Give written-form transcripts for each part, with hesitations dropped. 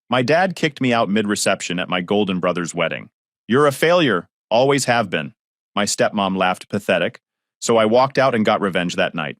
My dad kicked me out mid-reception at my golden brother's wedding. You're a failure, always have been. My stepmom laughed pathetic, so I walked out and got revenge that night.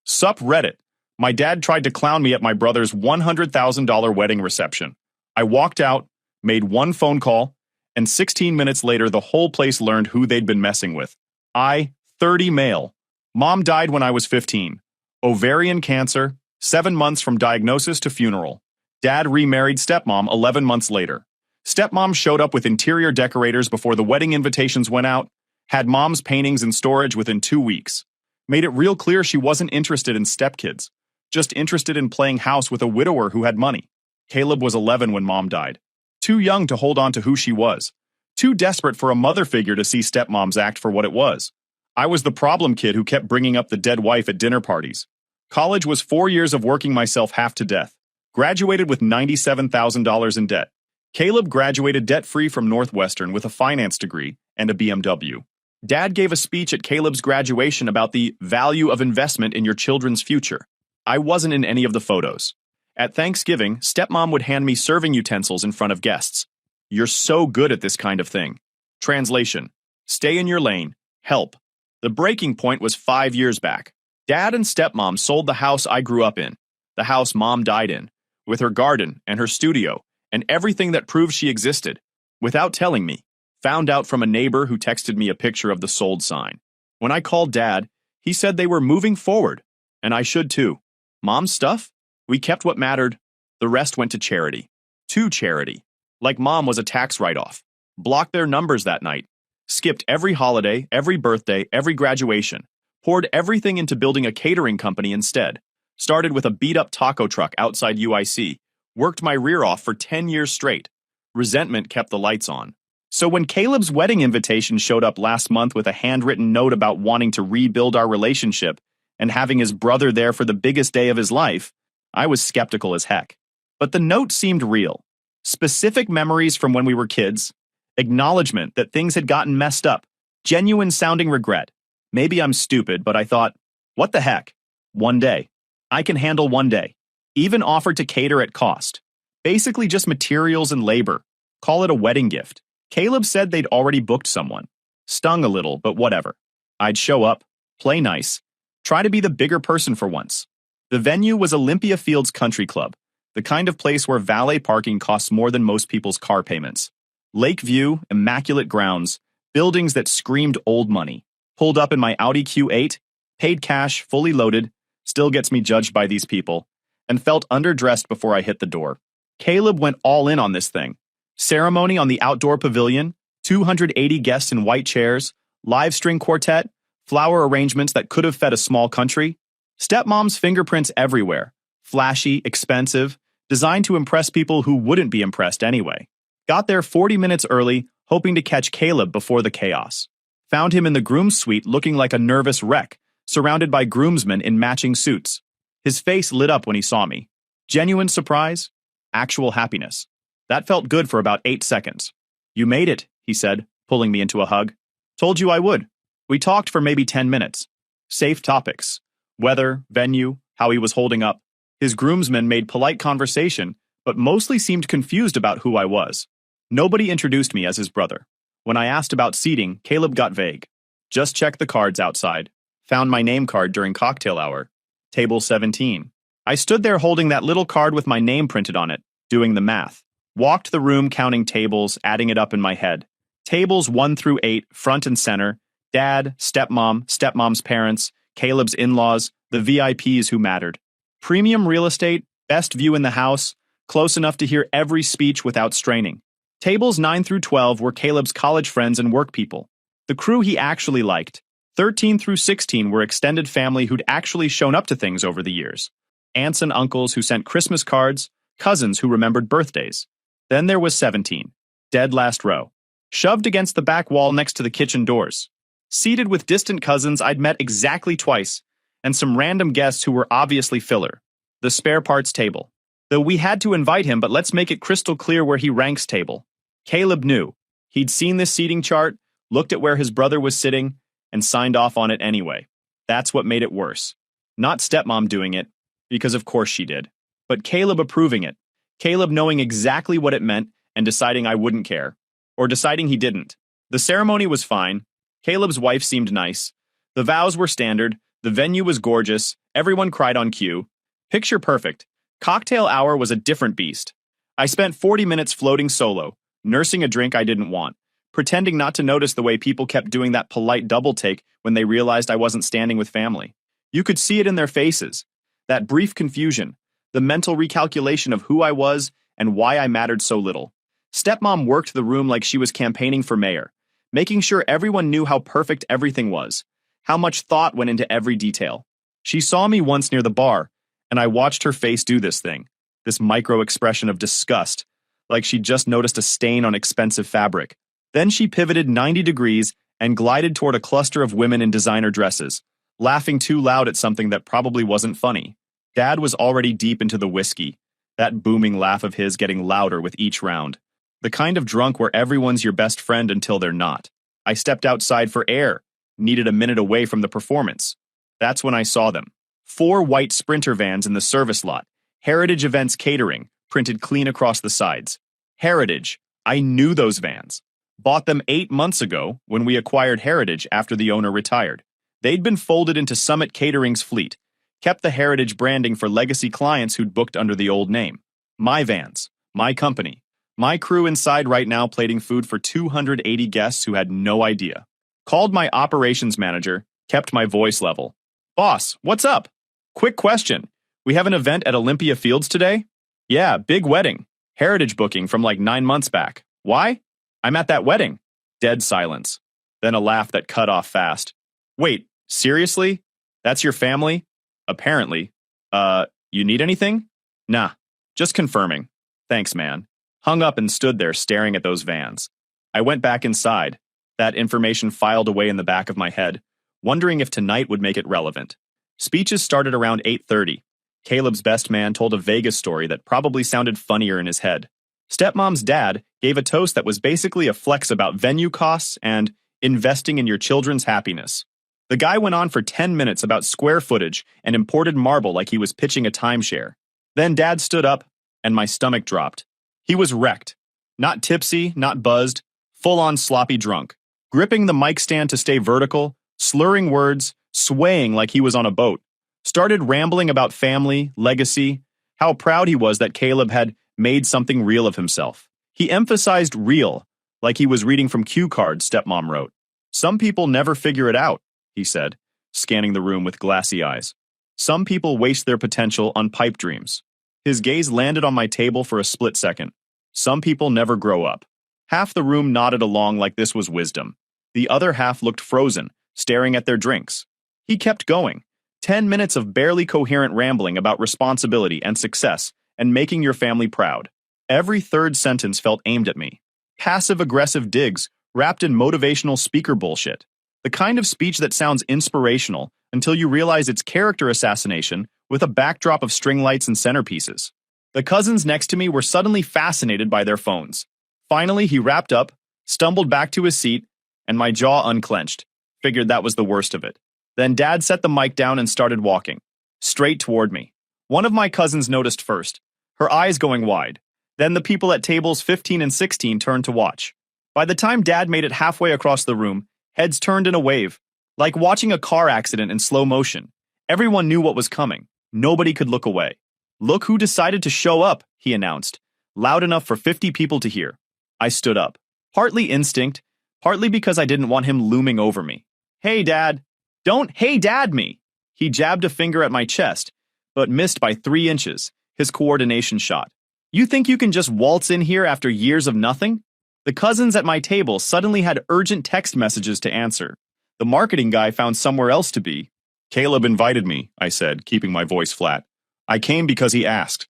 Sup Reddit. My dad tried to clown me at my brother's $100,000 wedding reception. I walked out, made one phone call, and 16 minutes later the whole place learned who they'd been messing with. 30 male. Mom died when I was 15. Ovarian cancer, 7 months from diagnosis to funeral. Dad remarried stepmom 11 months later. Stepmom showed up with interior decorators before the wedding invitations went out, had mom's paintings in storage within 2 weeks. Made it real clear she wasn't interested in stepkids, just interested in playing house with a widower who had money. Caleb was 11 when mom died. Too young to hold on to who she was. Too desperate for a mother figure to see stepmom's act for what it was. I was the problem kid who kept bringing up the dead wife at dinner parties. College was 4 years of working myself half to death. Graduated with $97,000 in debt. Caleb graduated debt-free from Northwestern with a finance degree and a BMW. Dad gave a speech at Caleb's graduation about the value of investment in your children's future. I wasn't in any of the photos. At Thanksgiving, stepmom would hand me serving utensils in front of guests. You're so good at this kind of thing. Translation: stay in your lane. Help. The breaking point was 5 years back. Dad and stepmom sold the house I grew up in, the house mom died in, with her garden and her studio and everything that proved she existed, without telling me. Found out from a neighbor who texted me a picture of the sold sign. When I called Dad, he said they were moving forward, and I should too. Mom's stuff? We kept what mattered. The rest went to charity. To charity. Like mom was a tax write-off. Blocked their numbers that night. Skipped every holiday, every birthday, every graduation. Poured everything into building a catering company instead. Started with a beat-up taco truck outside UIC. Worked my rear off for 10 years straight. Resentment kept the lights on. So when Caleb's wedding invitation showed up last month with a handwritten note about wanting to rebuild our relationship and having his brother there for the biggest day of his life, I was skeptical as heck. But the note seemed real. Specific memories from when we were kids. Acknowledgement that things had gotten messed up. Genuine sounding regret. Maybe I'm stupid, but I thought, what the heck? One day. I can handle one day. Even offered to cater at cost. Basically just materials and labor. Call it a wedding gift. Caleb said they'd already booked someone. Stung a little, but whatever. I'd show up, play nice, try to be the bigger person for once. The venue was Olympia Fields Country Club, the kind of place where valet parking costs more than most people's car payments. Lake view, immaculate grounds, buildings that screamed old money. Pulled up in my Audi Q8, paid cash, fully loaded, still gets me judged by these people, and felt underdressed before I hit the door. Caleb went all in on this thing. Ceremony on the outdoor pavilion, 280 guests in white chairs, live string quartet, flower arrangements that could have fed a small country. Stepmom's fingerprints everywhere. Flashy, expensive, designed to impress people who wouldn't be impressed anyway. Got there 40 minutes early, hoping to catch Caleb before the chaos. Found him in the groom's suite looking like a nervous wreck, surrounded by groomsmen in matching suits. His face lit up when he saw me. Genuine surprise, actual happiness. That felt good for about 8 seconds. You made it, he said, pulling me into a hug. Told you I would. We talked for maybe 10 minutes. Safe topics. Weather, venue, how he was holding up. His groomsmen made polite conversation, but mostly seemed confused about who I was. Nobody introduced me as his brother. When I asked about seating, Caleb got vague. Just checked the cards outside. Found my name card during cocktail hour. Table 17. I stood there holding that little card with my name printed on it, doing the math. Walked the room counting tables, adding it up in my head. Tables 1 through 8, front and center. Dad, stepmom, stepmom's parents, Caleb's in-laws, the VIPs who mattered. Premium real estate, best view in the house, close enough to hear every speech without straining. Tables 9 through 12 were Caleb's college friends and work people. The crew he actually liked. 13 through 16 were extended family who'd actually shown up to things over the years. Aunts and uncles who sent Christmas cards, cousins who remembered birthdays. Then there was 17, dead last row, shoved against the back wall next to the kitchen doors. Seated with distant cousins I'd met exactly twice, and some random guests who were obviously filler. The spare parts table. Though we had to invite him, but let's make it crystal clear where he ranks table. Caleb knew. He'd seen this seating chart, looked at where his brother was sitting, and signed off on it anyway. That's what made it worse. Not stepmom doing it, because of course she did, but Caleb approving it. Caleb knowing exactly what it meant and deciding I wouldn't care. Or deciding he didn't. The ceremony was fine. Caleb's wife seemed nice. The vows were standard. The venue was gorgeous. Everyone cried on cue. Picture perfect. Cocktail hour was a different beast. I spent 40 minutes floating solo, nursing a drink I didn't want, pretending not to notice the way people kept doing that polite double take when they realized I wasn't standing with family. You could see it in their faces. That brief confusion, the mental recalculation of who I was and why I mattered so little. Stepmom worked the room like she was campaigning for mayor, making sure everyone knew how perfect everything was, how much thought went into every detail. She saw me once near the bar, and I watched her face do this thing, this micro expression of disgust, like she'd just noticed a stain on expensive fabric. Then she pivoted 90 degrees and glided toward a cluster of women in designer dresses, laughing too loud at something that probably wasn't funny. Dad was already deep into the whiskey, that booming laugh of his getting louder with each round. The kind of drunk where everyone's your best friend until they're not. I stepped outside for air, needed a minute away from the performance. That's when I saw them. 4 white Sprinter vans in the service lot, Heritage Events Catering, printed clean across the sides. Heritage. I knew those vans. Bought them 8 months ago when we acquired Heritage after the owner retired. They'd been folded into Summit Catering's fleet, kept the Heritage branding for legacy clients who'd booked under the old name. My vans, my company, my crew inside right now plating food for 280 guests who had no idea. Called my operations manager, kept my voice level. Boss, what's up? Quick question. We have an event at Olympia Fields today? Yeah, big wedding. Heritage booking from like 9 months back. Why? I'm at that wedding. Dead silence. Then a laugh that cut off fast. Wait, seriously? That's your family? Apparently. You need anything? Nah, just confirming. Thanks, man. Hung up and stood there staring at those vans. I went back inside, that information filed away in the back of my head, wondering if tonight would make it relevant. Speeches started around 8:30. Caleb's best man told a Vegas story that probably sounded funnier in his head. Stepmom's dad gave a toast that was basically a flex about venue costs and investing in your children's happiness. The guy went on for 10 minutes about square footage and imported marble like he was pitching a timeshare. Then Dad stood up, and my stomach dropped. He was wrecked. Not tipsy, not buzzed, full-on sloppy drunk. Gripping the mic stand to stay vertical, slurring words, swaying like he was on a boat. Started rambling about family, legacy, how proud he was that Caleb had made something real of himself. He emphasized real, like he was reading from cue cards, Stepmom wrote. Some people never figure it out, he said, scanning the room with glassy eyes. Some people waste their potential on pipe dreams. His gaze landed on my table for a split second. Some people never grow up. Half the room nodded along like this was wisdom. The other half looked frozen, staring at their drinks. He kept going. 10 minutes of barely coherent rambling about responsibility and success and making your family proud. Every third sentence felt aimed at me. Passive-aggressive digs wrapped in motivational speaker bullshit. The kind of speech that sounds inspirational until you realize it's character assassination with a backdrop of string lights and centerpieces. The cousins next to me were suddenly fascinated by their phones. Finally, he wrapped up, stumbled back to his seat, and my jaw unclenched. Figured that was the worst of it. Then Dad set the mic down and started walking, straight toward me. One of my cousins noticed first, her eyes going wide. Then the people at tables 15 and 16 turned to watch. By the time Dad made it halfway across the room, heads turned in a wave, like watching a car accident in slow motion. Everyone knew what was coming. Nobody could look away. Look who decided to show up, he announced, loud enough for 50 people to hear. I stood up, partly instinct, partly because I didn't want him looming over me. Hey, Dad. Don't hey, Dad me. He jabbed a finger at my chest, but missed by 3 inches, his coordination shot. You think you can just waltz in here after years of nothing? The cousins at my table suddenly had urgent text messages to answer. The marketing guy found somewhere else to be. Caleb invited me, I said, keeping my voice flat. I came because he asked.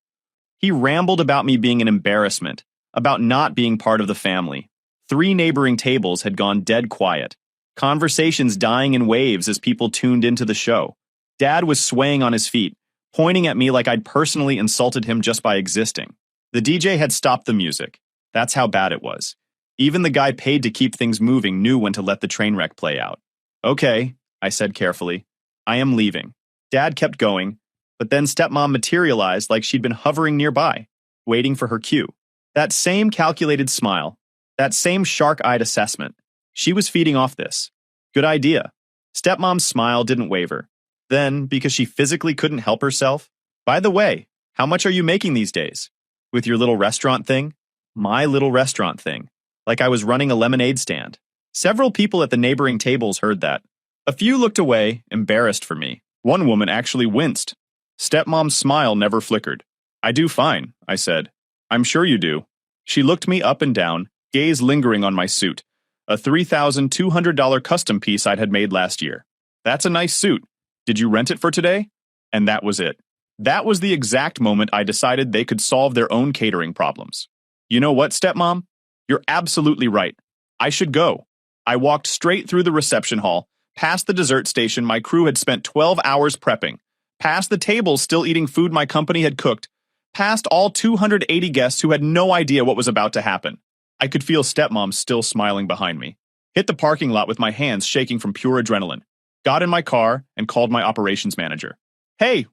He rambled about me being an embarrassment, about not being part of the family. 3 neighboring tables had gone dead quiet. Conversations dying in waves as people tuned into the show. Dad was swaying on his feet, pointing at me like I'd personally insulted him just by existing. The DJ had stopped the music. That's how bad it was. Even the guy paid to keep things moving knew when to let the train wreck play out. Okay, I said carefully. I am leaving. Dad kept going, but then Stepmom materialized like she'd been hovering nearby. waiting for her cue. That same calculated smile, that same shark-eyed assessment. She was feeding off this. Good idea. Stepmom's smile didn't waver. Then, because she physically couldn't help herself, by the way, how much are you making these days? With your little restaurant thing? My little restaurant thing. Like I was running a lemonade stand. Several people at the neighboring tables heard that. A few looked away, embarrassed for me. One woman actually winced. Stepmom's smile never flickered. I do fine, I said. I'm sure you do. She looked me up and down, gaze lingering on my suit, a $3,200 custom piece I'd had made last year. That's a nice suit. Did you rent it for today? And that was it. That was the exact moment I decided they could solve their own catering problems. You know what, stepmom? You're absolutely right. I should go. I walked straight through the reception hall, past the dessert station my crew had spent 12 hours prepping, past the tables still eating food my company had cooked, past all 280 guests who had no idea what was about to happen. I could feel stepmom still smiling behind me. Hit the parking lot with my hands shaking from pure adrenaline. Got in my car and called my operations manager. Hey,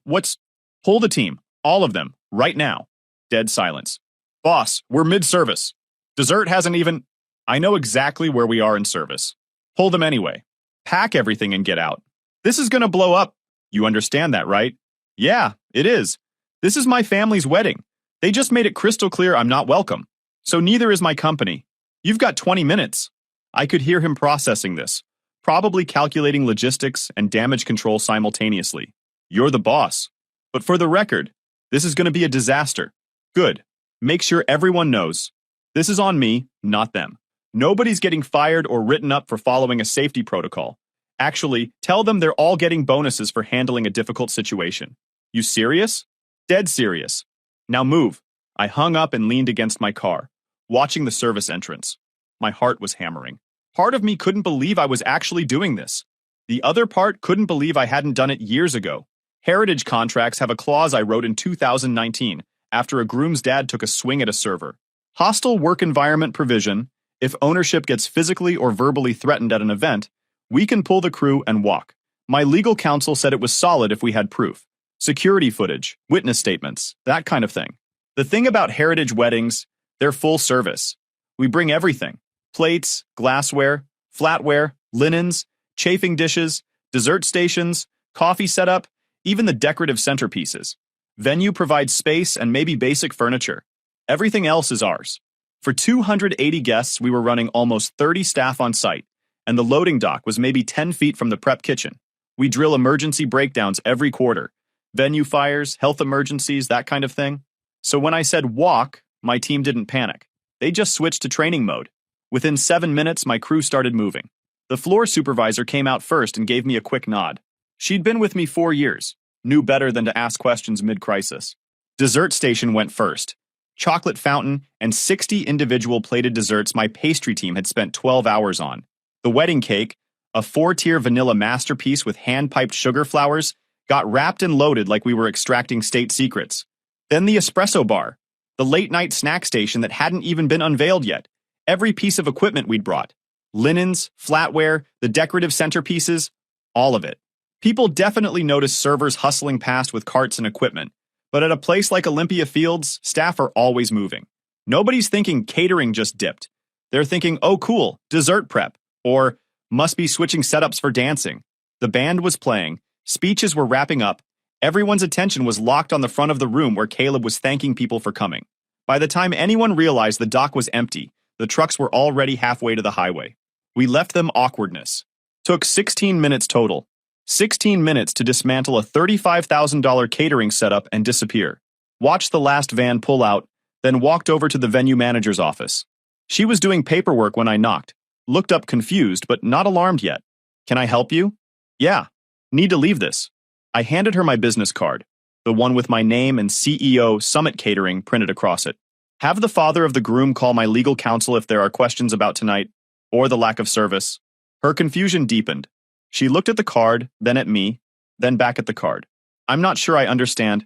Pull the team. All of them. Right now. Dead silence. Boss, we're mid-service. Dessert hasn't even... I know exactly where we are in service. Pull them anyway. Pack everything and get out. This is gonna blow up. You understand that, right? Yeah, it is. This is my family's wedding. They just made it crystal clear I'm not welcome. So neither is my company. You've got 20 minutes. I could hear him processing this, probably calculating logistics and damage control simultaneously. You're the boss. But for the record, this is going to be a disaster. Good. Make sure everyone knows. This is on me, not them. Nobody's getting fired or written up for following a safety protocol. Actually, tell them they're all getting bonuses for handling a difficult situation. You serious? Dead serious. Now move. I hung up and leaned against my car, watching the service entrance. My heart was hammering. Part of me couldn't believe I was actually doing this. The other part couldn't believe I hadn't done it years ago. Heritage contracts have a clause I wrote in 2019 after a groom's dad took a swing at a server. Hostile work environment provision: if ownership gets physically or verbally threatened at an event, we can pull the crew and walk. My legal counsel said it was solid if we had proof. Security footage, witness statements, that kind of thing. The thing about heritage weddings, they're full service. We bring everything: plates, glassware, flatware, linens, chafing dishes, dessert stations, coffee setup, even the decorative centerpieces. Venue provides space and maybe basic furniture. Everything else is ours. For 280 guests, we were running almost 30 staff on site, and the loading dock was maybe 10 feet from the prep kitchen. We drill emergency breakdowns every quarter. Venue fires, health emergencies, that kind of thing. So when I said walk, my team didn't panic. They just switched to training mode. Within 7 minutes, my crew started moving. The floor supervisor came out first and gave me a quick nod. She'd been with me 4 years, knew better than to ask questions mid-crisis. Dessert station went first. Chocolate fountain and 60 individual plated desserts my pastry team had spent 12 hours on. The wedding cake, a 4-tier vanilla masterpiece with hand-piped sugar flowers, got wrapped and loaded like we were extracting state secrets. Then the espresso bar, the late-night snack station that hadn't even been unveiled yet. Every piece of equipment we'd brought. Linens, flatware, the decorative centerpieces, all of it. People definitely notice servers hustling past with carts and equipment, but at a place like Olympia Fields, staff are always moving. Nobody's thinking catering just dipped. They're thinking, oh cool, dessert prep, or must be switching setups for dancing. The band was playing, speeches were wrapping up, everyone's attention was locked on the front of the room where Caleb was thanking people for coming. By the time anyone realized the dock was empty, the trucks were already halfway to the highway. We left them awkwardness. Took 16 minutes total. 16 minutes to dismantle a $35,000 catering setup and disappear. Watched the last van pull out, then walked over to the venue manager's office. She was doing paperwork when I knocked. Looked up confused, but not alarmed yet. Can I help you? Yeah. Need to leave this. I handed her my business card, the one with my name and CEO Summit Catering printed across it. Have the father of the groom call my legal counsel if there are questions about tonight, or the lack of service. Her confusion deepened. She looked at the card, then at me, then back at the card. I'm not sure I understand.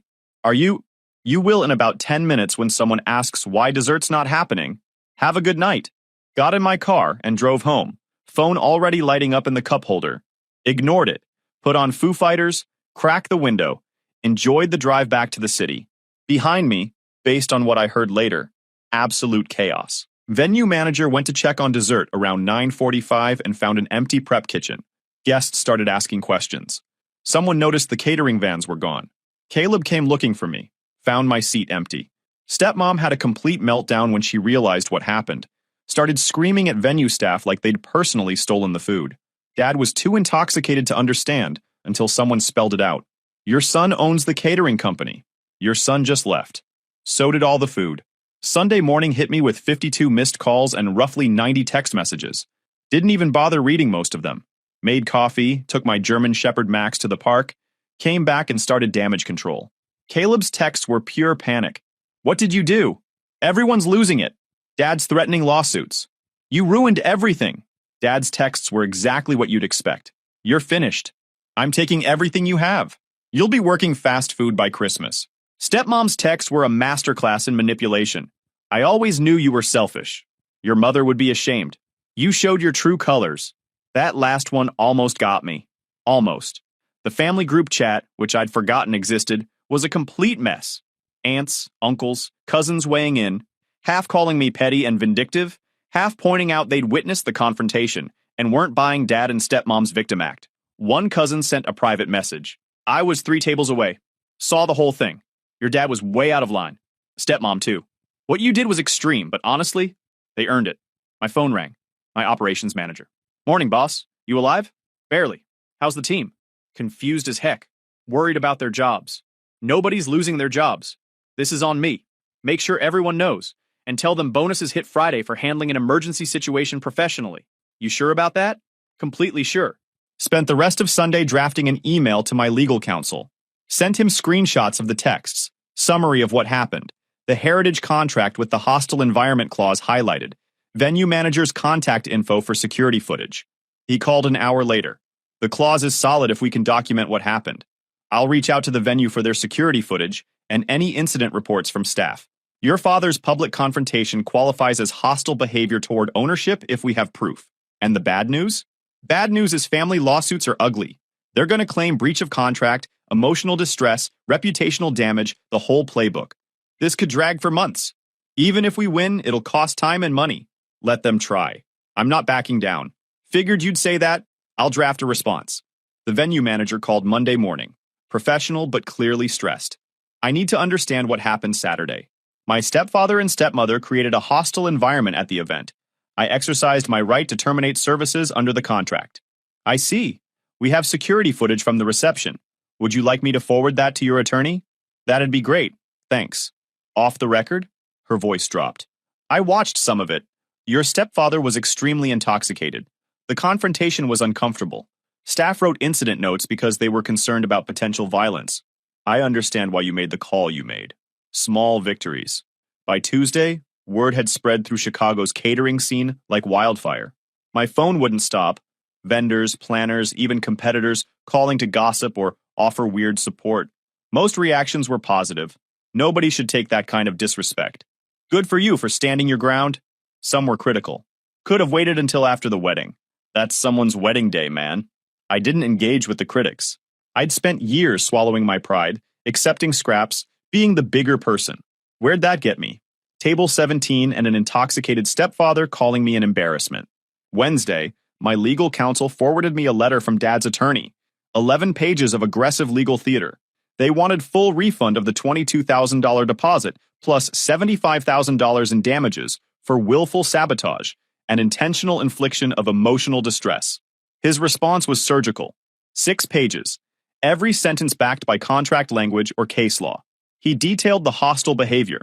You will in about 10 minutes when someone asks why dessert's not happening. Have a good night. Got in my car and drove home, phone already lighting up in the cup holder. Ignored it, put on Foo Fighters, cracked the window, enjoyed the drive back to the city. Behind me, Based on what I heard later, absolute chaos. Venue manager went to check on dessert around 9:45 and found an empty prep kitchen. Guests started asking questions. Someone noticed the catering vans were gone. Caleb came looking for me, found my seat empty. Stepmom had a complete meltdown when she realized what happened. Started screaming at venue staff like they'd personally stolen the food. Dad was too intoxicated to understand until someone spelled it out. Your son owns the catering company. Your son just left. So did all the food. Sunday morning hit me with 52 missed calls and roughly 90 text messages. Didn't even bother reading most of them. Made coffee, took my German Shepherd Max to the park, came back and started damage control. Caleb's texts were pure panic. What did you do? Everyone's losing it. Dad's threatening lawsuits. You ruined everything. Dad's texts were exactly what you'd expect. You're finished. I'm taking everything you have. You'll be working fast food by Christmas. Stepmom's texts were a masterclass in manipulation. I always knew you were selfish. Your mother would be ashamed. You showed your true colors. That last one almost got me. Almost. The family group chat, which I'd forgotten existed, was a complete mess. Aunts, uncles, cousins weighing in, half calling me petty and vindictive, half pointing out they'd witnessed the confrontation and weren't buying Dad and Stepmom's victim act. One cousin sent a private message. I was 3 tables away. Saw the whole thing. Your dad was way out of line. Stepmom, too. What you did was extreme, but honestly, they earned it. My phone rang. My operations manager. Morning, boss. You alive? Barely. How's the team? Confused as heck. Worried about their jobs. Nobody's losing their jobs. This is on me. Make sure everyone knows. And tell them bonuses hit Friday for handling an emergency situation professionally. You sure about that? Completely sure. Spent the rest of Sunday drafting an email to my legal counsel. Sent him screenshots of the texts, summary of what happened, the heritage contract with the hostile environment clause highlighted, venue manager's contact info for security footage. He called an hour later. The clause is solid if we can document what happened. I'll reach out to the venue for their security footage and any incident reports from staff. Your father's public confrontation qualifies as hostile behavior toward ownership if we have proof. And the bad news? Bad news is family lawsuits are ugly. They're going to claim breach of contract, emotional distress, reputational damage, the whole playbook. This could drag for months. Even if we win, it'll cost time and money. Let them try. I'm not backing down. Figured you'd say that. I'll draft a response. The venue manager called Monday morning. Professional but clearly stressed. I need to understand what happened Saturday. My stepfather and stepmother created a hostile environment at the event. I exercised my right to terminate services under the contract. I see. We have security footage from the reception. Would you like me to forward that to your attorney? That'd be great. Thanks. Off the record? Her voice dropped. I watched some of it. Your stepfather was extremely intoxicated. The confrontation was uncomfortable. Staff wrote incident notes because they were concerned about potential violence. I understand why you made the call you made. Small victories. By Tuesday, word had spread through Chicago's catering scene like wildfire. My phone wouldn't stop. Vendors, planners, even competitors calling to gossip or offer weird support. Most reactions were positive. Nobody should take that kind of disrespect. Good for you for standing your ground. Some were critical. Could have waited until after the wedding. That's someone's wedding day, man. I didn't engage with the critics. I'd spent years swallowing my pride, accepting scraps, being the bigger person. Where'd that get me? Table 17 and an intoxicated stepfather calling me an embarrassment. Wednesday, my legal counsel forwarded me a letter from Dad's attorney. 11 pages of aggressive legal theater. They wanted full refund of the $22,000 deposit plus $75,000 in damages for willful sabotage and intentional infliction of emotional distress. His response was surgical. 6 pages. Every sentence backed by contract language or case law. He detailed the hostile behavior,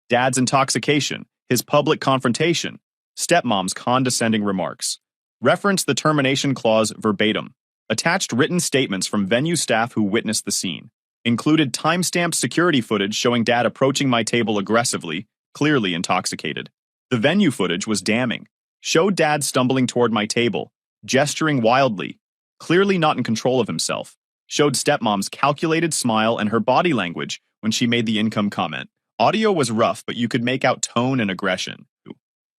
Dad's intoxication, his public confrontation, stepmom's condescending remarks. Referenced the termination clause verbatim. Attached written statements from venue staff who witnessed the scene. Included time-stamped security footage showing Dad approaching my table aggressively, clearly intoxicated. The venue footage was damning. Showed Dad stumbling toward my table, gesturing wildly, clearly not in control of himself. Showed stepmom's calculated smile and her body language when she made the income comment. Audio was rough, but you could make out tone and aggression.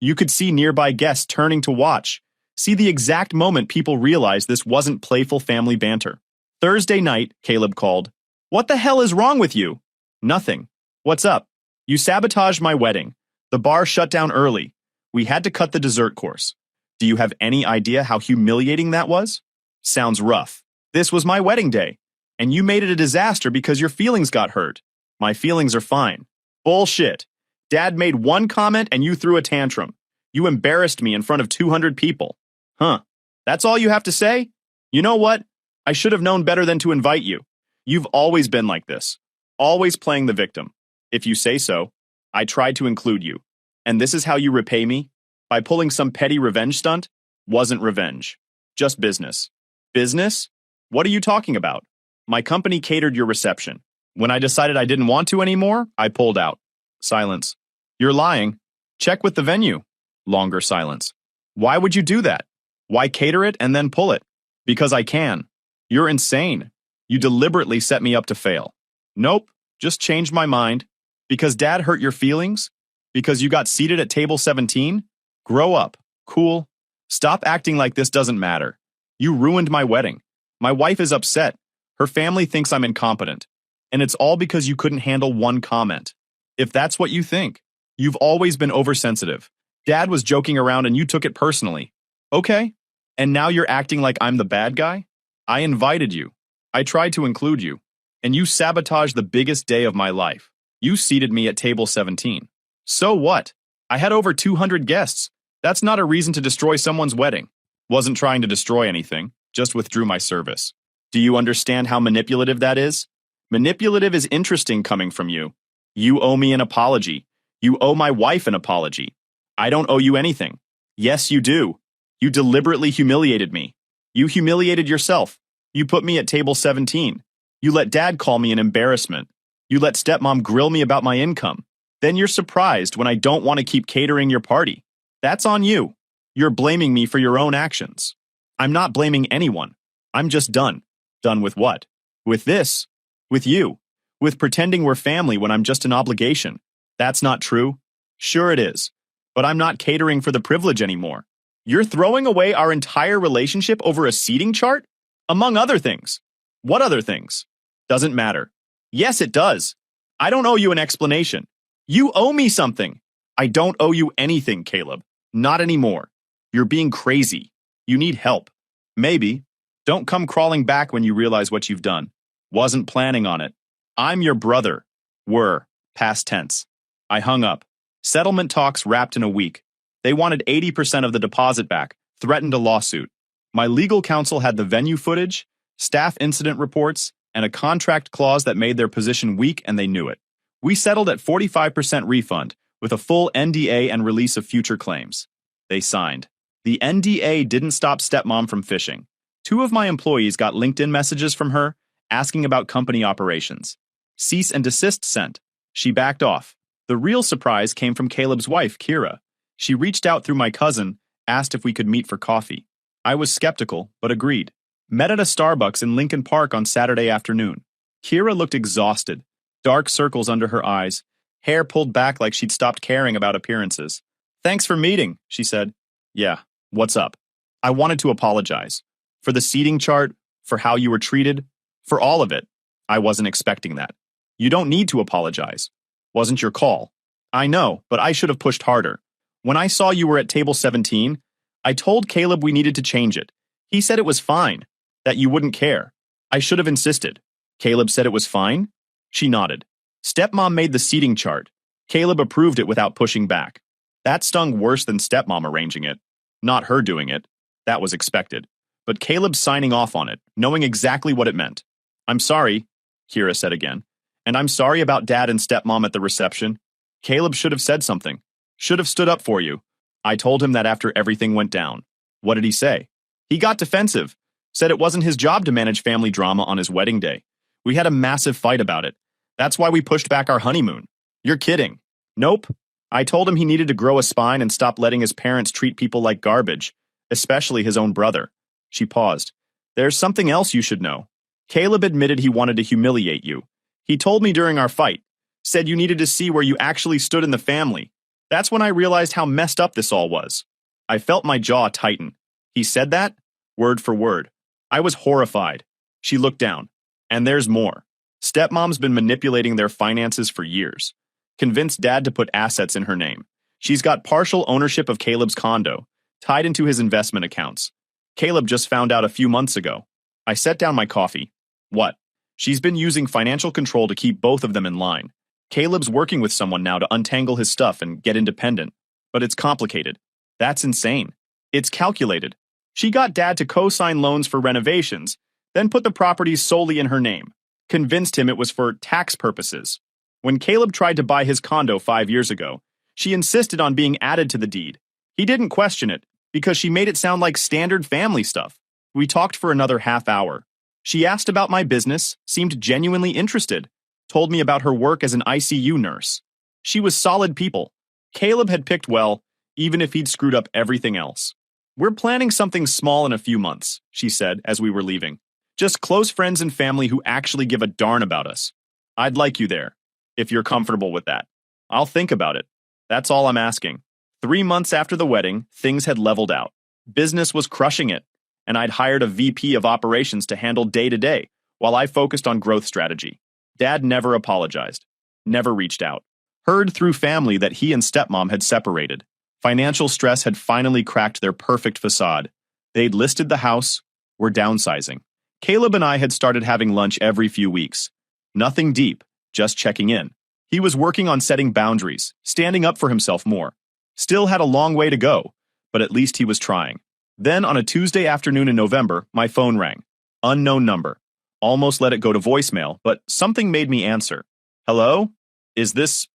You could see nearby guests turning to watch. See the exact moment people realized this wasn't playful family banter. Thursday night, Caleb called. What the hell is wrong with you? Nothing. What's up? You sabotaged my wedding. The bar shut down early. We had to cut the dessert course. Do you have any idea how humiliating that was? Sounds rough. This was my wedding day, and you made it a disaster because your feelings got hurt. My feelings are fine. Bullshit. Dad made one comment and you threw a tantrum. You embarrassed me in front of 200 people. Huh. That's all you have to say? You know what? I should have known better than to invite you. You've always been like this. Always playing the victim. If you say so, I tried to include you. And this is how you repay me? By pulling some petty revenge stunt? Wasn't revenge. Just business. Business? What are you talking about? My company catered your reception. When I decided I didn't want to anymore, I pulled out. Silence. You're lying. Check with the venue. Longer silence. Why would you do that? Why cater it and then pull it? Because I can. You're insane. You deliberately set me up to fail. Nope, just changed my mind. Because Dad hurt your feelings? Because you got seated at table 17? Grow up. Cool. Stop acting like this doesn't matter. You ruined my wedding. My wife is upset. Her family thinks I'm incompetent. And it's all because you couldn't handle one comment. If that's what you think, you've always been oversensitive. Dad was joking around and you took it personally. Okay. And now you're acting like I'm the bad guy? I invited you. I tried to include you. And you sabotaged the biggest day of my life. You seated me at table 17. So what? I had over 200 guests. That's not a reason to destroy someone's wedding. Wasn't trying to destroy anything, just withdrew my service. Do you understand how manipulative that is? Manipulative is interesting coming from you. You owe me an apology. You owe my wife an apology. I don't owe you anything. Yes, you do. You deliberately humiliated me. You humiliated yourself. You put me at table 17. You let Dad call me an embarrassment. You let stepmom grill me about my income. Then you're surprised when I don't want to keep catering your party. That's on you. You're blaming me for your own actions. I'm not blaming anyone. I'm just done. Done with what? With this. With you. With pretending we're family when I'm just an obligation. That's not true. Sure it is. But I'm not catering for the privilege anymore. You're throwing away our entire relationship over a seating chart? Among other things. What other things? Doesn't matter. Yes, it does. I don't owe you an explanation. You owe me something. I don't owe you anything, Caleb. Not anymore. You're being crazy. You need help. Maybe. Don't come crawling back when you realize what you've done. Wasn't planning on it. I'm your brother. Were. Past tense. I hung up. Settlement talks wrapped in a week. They wanted 80% of the deposit back, threatened a lawsuit. My legal counsel had the venue footage, staff incident reports, and a contract clause that made their position weak, and they knew it. We settled at 45% refund, with a full NDA and release of future claims. They signed. The NDA didn't stop stepmom from fishing. 2 of my employees got LinkedIn messages from her, asking about company operations. Cease and desist sent. She backed off. The real surprise came from Caleb's wife, Kira. She reached out through my cousin, asked if we could meet for coffee. I was skeptical, but agreed. Met at a Starbucks in Lincoln Park on Saturday afternoon. Kira looked exhausted, dark circles under her eyes, hair pulled back like she'd stopped caring about appearances. Thanks for meeting, she said. Yeah, what's up? I wanted to apologize. For the seating chart, for how you were treated, for all of it. I wasn't expecting that. You don't need to apologize. Wasn't your call. I know, but I should have pushed harder. When I saw you were at table 17, I told Caleb we needed to change it. He said it was fine, that you wouldn't care. I should have insisted. Caleb said it was fine? She nodded. Stepmom made the seating chart. Caleb approved it without pushing back. That stung worse than stepmom arranging it. Not her doing it. That was expected. But Caleb signing off on it, knowing exactly what it meant. I'm sorry, Kira said again. And I'm sorry about Dad and stepmom at the reception. Caleb should have said something. Should have stood up for you. I told him that after everything went down. What did he say? He got defensive. Said it wasn't his job to manage family drama on his wedding day. We had a massive fight about it. That's why we pushed back our honeymoon. You're kidding. Nope. I told him he needed to grow a spine and stop letting his parents treat people like garbage, especially his own brother. She paused. There's something else you should know. Caleb admitted he wanted to humiliate you. He told me during our fight. Said you needed to see where you actually stood in the family. That's when I realized how messed up this all was. I felt my jaw tighten. He said that? Word for word. I was horrified. She looked down. And there's more. Stepmom's been manipulating their finances for years. Convinced Dad to put assets in her name. She's got partial ownership of Caleb's condo, tied into his investment accounts. Caleb just found out a few months ago. I set down my coffee. What? She's been using financial control to keep both of them in line. Caleb's working with someone now to untangle his stuff and get independent. But it's complicated. That's insane. It's calculated. She got Dad to co-sign loans for renovations, then put the properties solely in her name. Convinced him it was for tax purposes. When Caleb tried to buy his condo 5 years ago, she insisted on being added to the deed. He didn't question it, because she made it sound like standard family stuff. We talked for another half hour. She asked about my business, seemed genuinely interested, told me about her work as an ICU nurse. She was solid people. Caleb had picked well, even if he'd screwed up everything else. We're planning something small in a few months, she said as we were leaving. Just close friends and family who actually give a darn about us. I'd like you there, if you're comfortable with that. I'll think about it. That's all I'm asking. 3 months after the wedding, things had leveled out. Business was crushing it, and I'd hired a VP of operations to handle day-to-day, while I focused on growth strategy. Dad never apologized, never reached out. Heard through family that he and stepmom had separated. Financial stress had finally cracked their perfect facade. They'd listed the house, were downsizing. Caleb and I had started having lunch every few weeks. Nothing deep, just checking in. He was working on setting boundaries, standing up for himself more. Still had a long way to go, but at least he was trying. Then on a Tuesday afternoon in November, my phone rang. Unknown number. Almost let it go to voicemail, but something made me answer. Hello? Is this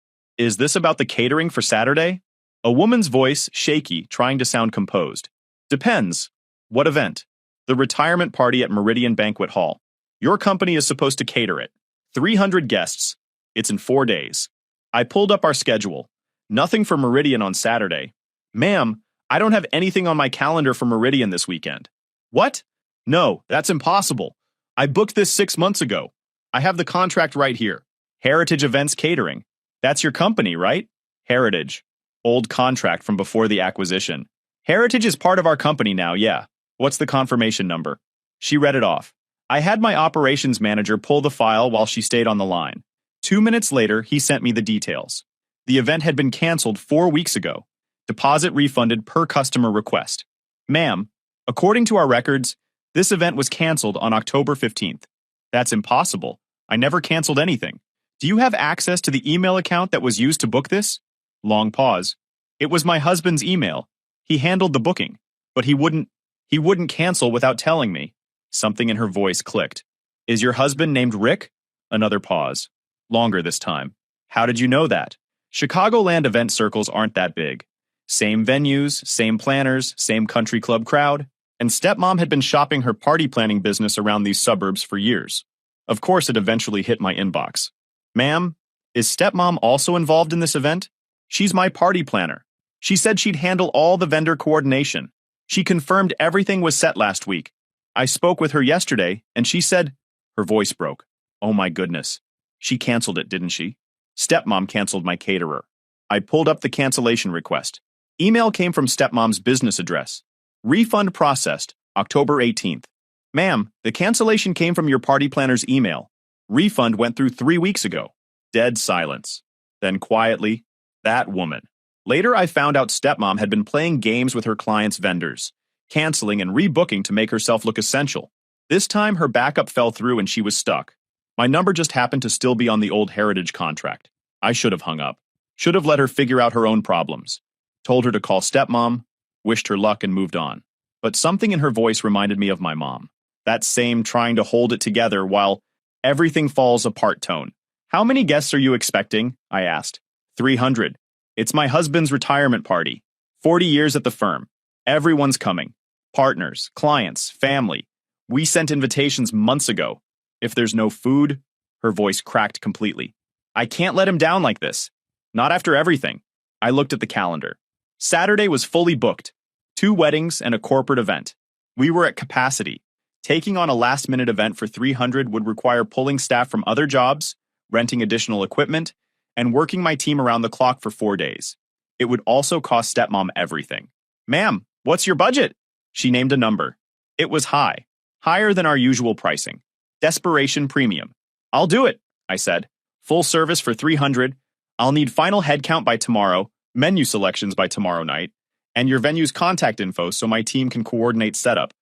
about the catering for Saturday? A woman's voice, shaky, trying to sound composed. Depends. What event? The retirement party at Meridian Banquet Hall. Your company is supposed to cater it. 300 guests. It's in 4 days. I pulled up our schedule. Nothing for Meridian on Saturday. Ma'am, I don't have anything on my calendar for Meridian this weekend. What? No, that's impossible. I booked this 6 months ago. I have the contract right here. Heritage Events Catering. That's your company, right? Heritage. Old contract from before the acquisition. Heritage is part of our company now, yeah. What's the confirmation number? She read it off. I had my operations manager pull the file while she stayed on the line. 2 minutes later, he sent me the details. The event had been canceled 4 weeks ago. Deposit refunded per customer request. Ma'am, according to our records, this event was canceled on October 15th. That's impossible. I never canceled anything. Do you have access to the email account that was used to book this? Long pause. It was my husband's email. He handled the booking, but he wouldn't cancel without telling me. Something in her voice clicked. Is your husband named Rick? Another pause. Longer this time. How did you know that? Chicagoland event circles aren't that big. Same venues, same planners, same country club crowd. And stepmom had been shopping her party planning business around these suburbs for years. Of course, it eventually hit my inbox. Ma'am, is stepmom also involved in this event? She's my party planner. She said she'd handle all the vendor coordination. She confirmed everything was set last week. I spoke with her yesterday, and she said, her voice broke. Oh my goodness. She canceled it, didn't she? Stepmom canceled my caterer. I pulled up the cancellation request. Email came from stepmom's business address. Refund processed, October 18th. Ma'am, the cancellation came from your party planner's email. Refund went through 3 weeks ago. Dead silence. Then quietly, that woman. Later, I found out stepmom had been playing games with her clients' vendors, canceling and rebooking to make herself look essential. This time, her backup fell through and she was stuck. My number just happened to still be on the old Heritage contract. I should have hung up. Should have let her figure out her own problems. Told her to call stepmom, wished her luck and moved on. But something in her voice reminded me of my mom. That same trying to hold it together while everything falls apart tone. How many guests are you expecting? I asked. 300. It's my husband's retirement party. 40 years at the firm. Everyone's coming. Partners, clients, family. We sent invitations months ago. If there's no food, her voice cracked completely. I can't let him down like this. Not after everything. I looked at the calendar. Saturday was fully booked. 2 weddings and a corporate event. We were at capacity. Taking on a last-minute event for 300 would require pulling staff from other jobs, renting additional equipment, and working my team around the clock for 4 days. It would also cost stepmom everything. Ma'am, what's your budget? She named a number. It was high. Higher than our usual pricing. Desperation premium. I'll do it, I said. Full service for 300. I'll need final headcount by tomorrow, menu selections by tomorrow night, and your venue's contact info so my team can coordinate setup.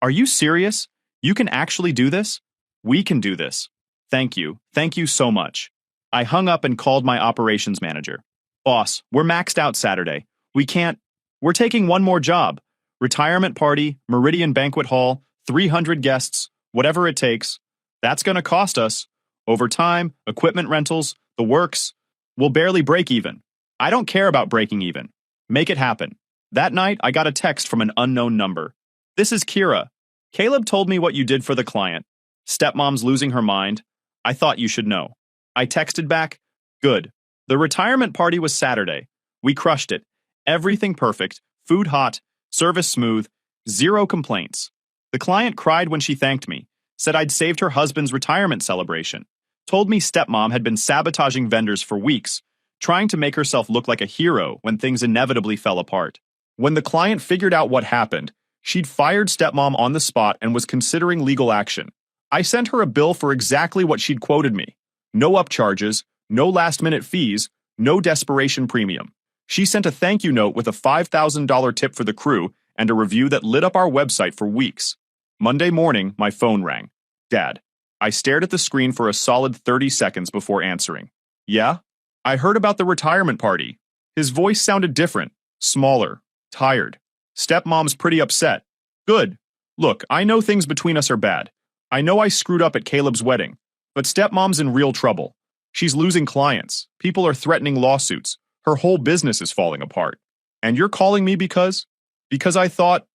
Are you serious? You can actually do this? We can do this. Thank you. Thank you so much. I hung up and called my operations manager. Boss, we're maxed out Saturday. We can't. We're taking one more job. Retirement party, Meridian Banquet Hall, 300 guests, whatever it takes. That's going to cost us. Overtime, equipment rentals, the works. We'll barely break even. I don't care about breaking even. Make it happen. That night, I got a text from an unknown number. This is Kira. Caleb told me what you did for the client. Stepmom's losing her mind. I thought you should know. I texted back, good. The retirement party was Saturday. We crushed it. Everything perfect, food hot, service smooth, zero complaints. The client cried when she thanked me, said I'd saved her husband's retirement celebration, told me stepmom had been sabotaging vendors for weeks, trying to make herself look like a hero when things inevitably fell apart. When the client figured out what happened, she'd fired stepmom on the spot and was considering legal action. I sent her a bill for exactly what she'd quoted me. No upcharges, no last-minute fees, no desperation premium. She sent a thank you note with a $5,000 tip for the crew and a review that lit up our website for weeks. Monday morning, my phone rang. Dad. I stared at the screen for a solid 30 seconds before answering. Yeah? I heard about the retirement party. His voice sounded different, smaller, tired. Stepmom's pretty upset. Good. Look, I know things between us are bad. I know I screwed up at Caleb's wedding, but stepmom's in real trouble. She's losing clients. People are threatening lawsuits. Her whole business is falling apart. And you're calling me because? Because I thought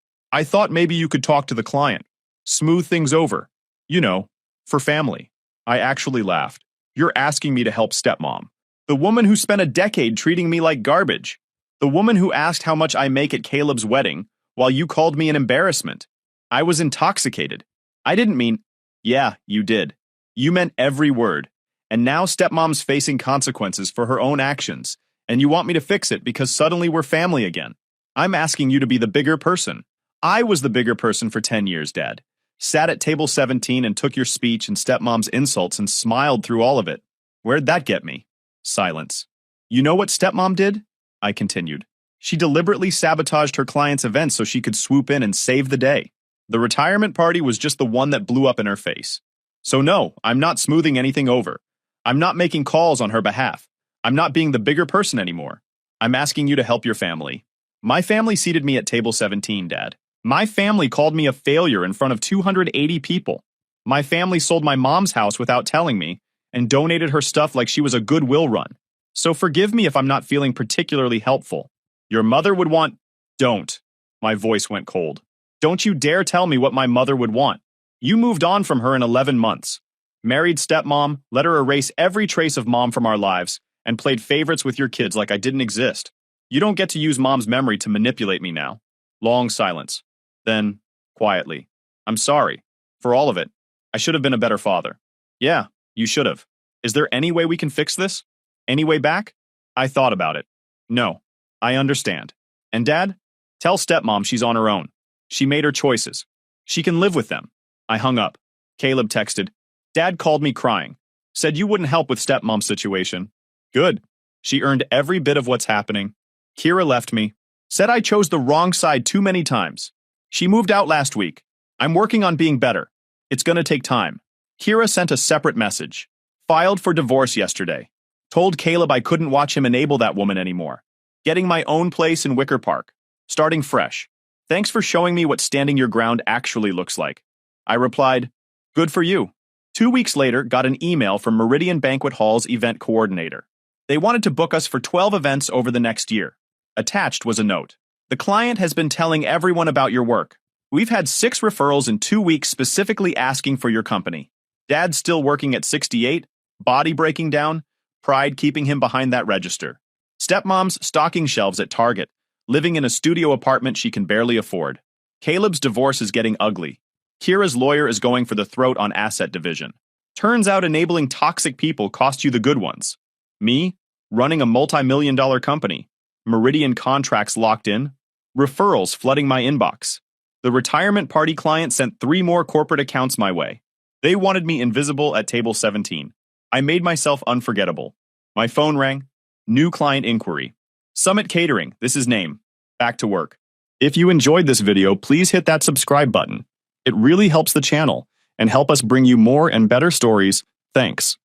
maybe you could talk to the client. Smooth things over. You know, for family. I actually laughed. You're asking me to help stepmom. The woman who spent a decade treating me like garbage. The woman who asked how much I make at Caleb's wedding, while you called me an embarrassment. I was intoxicated. I didn't mean, yeah, you did. You meant every word. And now stepmom's facing consequences for her own actions, and you want me to fix it because suddenly we're family again. I'm asking you to be the bigger person. I was the bigger person for 10 years, Dad. Sat at table 17 and took your speech and stepmom's insults and smiled through all of it. Where'd that get me? Silence. You know what stepmom did? I continued. She deliberately sabotaged her client's event so she could swoop in and save the day. The retirement party was just the one that blew up in her face. So no, I'm not smoothing anything over. I'm not making calls on her behalf. I'm not being the bigger person anymore. I'm asking you to help your family. My family seated me at table 17, Dad. My family called me a failure in front of 280 people. My family sold my mom's house without telling me and donated her stuff like she was a Goodwill run. So forgive me if I'm not feeling particularly helpful. Your mother would want... Don't. My voice went cold. Don't you dare tell me what my mother would want. You moved on from her in 11 months. Married stepmom, let her erase every trace of mom from our lives, and played favorites with your kids like I didn't exist. You don't get to use mom's memory to manipulate me now. Long silence. Then, quietly. I'm sorry. For all of it. I should have been a better father. Yeah, you should have. Is there any way we can fix this? Any way back? I thought about it. No. I understand. And Dad? Tell stepmom she's on her own. She made her choices. She can live with them. I hung up. Caleb texted. Dad called me crying. Said you wouldn't help with stepmom's situation. Good. She earned every bit of what's happening. Kira left me. Said I chose the wrong side too many times. She moved out last week. I'm working on being better. It's gonna take time. Kira sent a separate message. Filed for divorce yesterday. Told Caleb I couldn't watch him enable that woman anymore. Getting my own place in Wicker Park. Starting fresh. Thanks for showing me what standing your ground actually looks like. I replied, good for you. 2 weeks later, got an email from Meridian Banquet Hall's event coordinator. They wanted to book us for 12 events over the next year. Attached was a note. The client has been telling everyone about your work. We've had 6 referrals in 2 weeks specifically asking for your company. Dad's still working at 68, body breaking down, pride keeping him behind that register. Stepmom's stocking shelves at Target, living in a studio apartment she can barely afford. Caleb's divorce is getting ugly. Kira's lawyer is going for the throat on asset division. Turns out enabling toxic people cost you the good ones. Me, running a multi-million-dollar company. Meridian contracts locked in. Referrals flooding my inbox. The retirement party client sent 3 more corporate accounts my way. They wanted me invisible at table 17. I made myself unforgettable. My phone rang. New client inquiry. Summit Catering, this is name. Back to work. If you enjoyed this video, please hit that subscribe button. It really helps the channel and help us bring you more and better stories. Thanks.